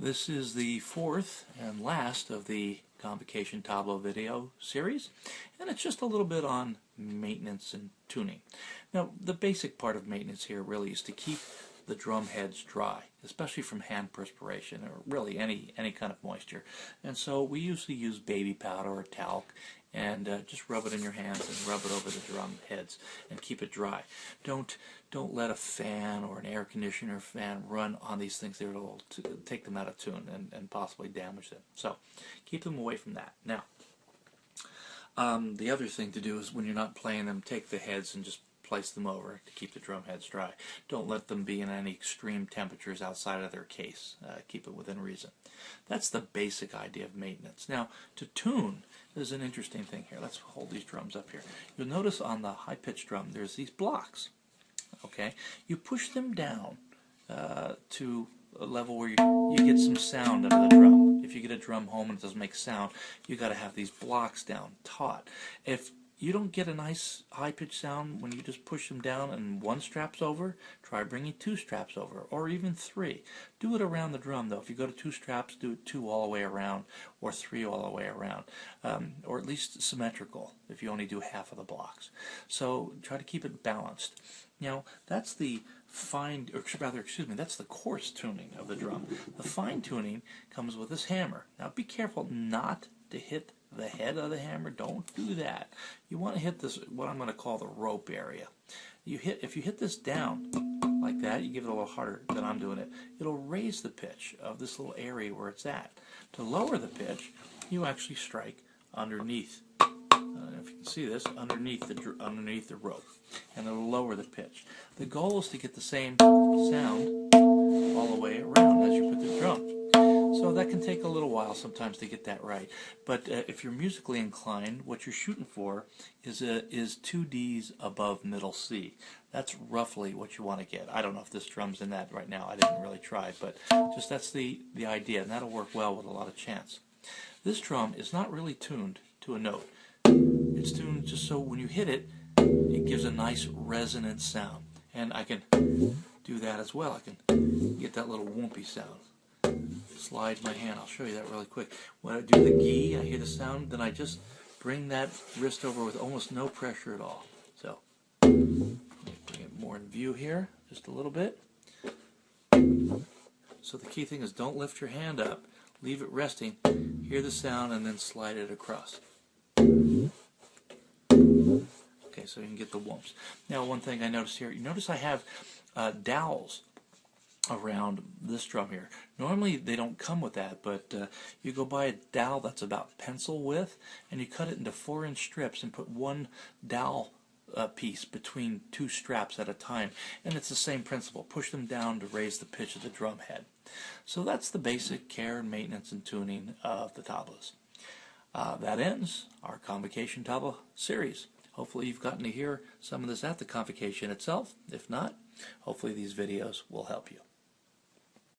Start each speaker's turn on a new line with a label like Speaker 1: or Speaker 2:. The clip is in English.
Speaker 1: This is the fourth and last of the Convocation Tabla video series, and it's just a little bit on maintenance and tuning. Now, the basic part of maintenance here really is to keep the drum heads dry, especially from hand perspiration or really any kind of moisture. And so we usually use baby powder or talc and just rub it in your hands and rub it over the drum heads and keep it dry. Don't let a fan or an air conditioner fan run on these things. It'll take them out of tune and possibly damage them. So keep them away from that. Now, the other thing to do is when you're not playing them, take the heads and just place them over to keep the drum heads dry. Don't let them be in any extreme temperatures outside of their case. Keep it within reason. That's the basic idea of maintenance. Now, to tune, there's an interesting thing here. Let's hold these drums up here. You'll notice on the high-pitched drum, there's these blocks. Okay, you push them down to a level where you get some sound out of the drum. If you get a drum home and it doesn't make sound, you got to have these blocks down taut. If you don't get a nice high-pitched sound when you just push them down and one strap's over, try bringing two straps over, or even three. Do it around the drum, though. If you go to two straps, do it two all the way around, or three all the way around, or at least symmetrical if you only do half of the blocks. So try to keep it balanced. Now, that's the fine, or rather, excuse me, that's the coarse tuning of the drum. The fine tuning comes with this hammer. Now, be careful not to hit the head of the hammer. Don't do that. You want to hit this, what I'm going to call the rope area. If you hit this down like that, you give it a little harder than I'm doing it, it'll raise the pitch of this little area where it's at. To lower the pitch, you actually strike underneath. If you can see this, underneath the rope, and it'll lower the pitch. The goal is to get the same sound all the way around as you put the drum. So that can take a little while sometimes to get that right. But if you're musically inclined, what you're shooting for is 2 Ds above middle C. That's roughly what you want to get. I don't know if this drum's in that right now. I didn't really try, but just that's the idea, and that'll work well with a lot of chants. This drum is not really tuned to a note. It's tuned just so when you hit it, it gives a nice resonant sound. And I can do that as well. I can get that little whoopy sound. Slide my hand. I'll show you that really quick. When I do the gi, I hear the sound, then I just bring that wrist over with almost no pressure at all. So, let me bring it more in view here, just a little bit. So the key thing is don't lift your hand up. Leave it resting. Hear the sound and then slide it across. Okay, so you can get the whoops. Now, one thing I noticed here, you notice I have dowels around this drum here. Normally they don't come with that, but you go buy a dowel that's about pencil width and you cut it into 4-inch strips and put one dowel piece between two straps at a time, and it's the same principle. Push them down to raise the pitch of the drum head. So that's the basic care and maintenance and tuning of the tablas. That ends our Convocation Tabla series. Hopefully you've gotten to hear some of this at the Convocation itself. If not, hopefully these videos will help you.